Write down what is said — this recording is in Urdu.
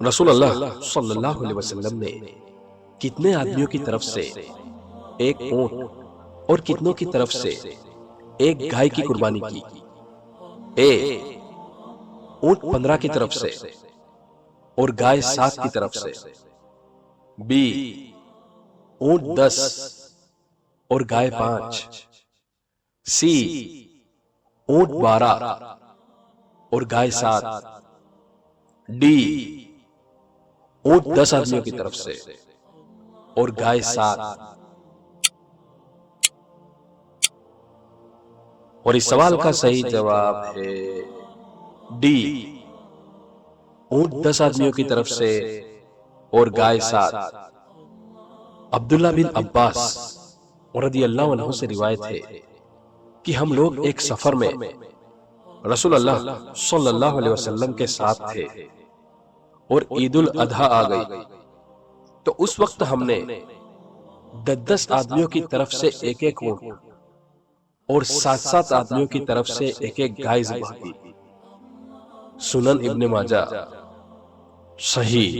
رسول اللہ صلی اللہ علیہ وسلم نے کتنے آدمیوں کی طرف سے ایک اونٹ اور کتنوں کی طرف سے ایک گائے کی قربانی کی؟ اے، اونٹ 15 کی طرف سے اور گائے 7 کی طرف سے۔ بی، اونٹ 10 اور گائے 5۔ سی، اونٹ 12 اور گائے 7۔ ڈی، اونٹ 10 آدمیوں کی طرف سے اور گائے 7۔ اور اس سوال کا صحیح جواب ہے ڈی، اونٹ 10 آدمیوں کی طرف سے اور گائے 7۔ عبداللہ بن عباس رضی اللہ عنہ سے روایت ہے کہ ہم لوگ ایک سفر میں رسول اللہ صلی اللہ علیہ وسلم کے ساتھ تھے اور عید الاضحیٰ آ گئی، تو اس وقت ہم نے 10 آدمیوں کی طرف سے ایک ایک اونٹ اور 7 آدمیوں کی طرف سے ایک ایک گائے ذبح کی۔ سنن ابن ماجہ، صحیح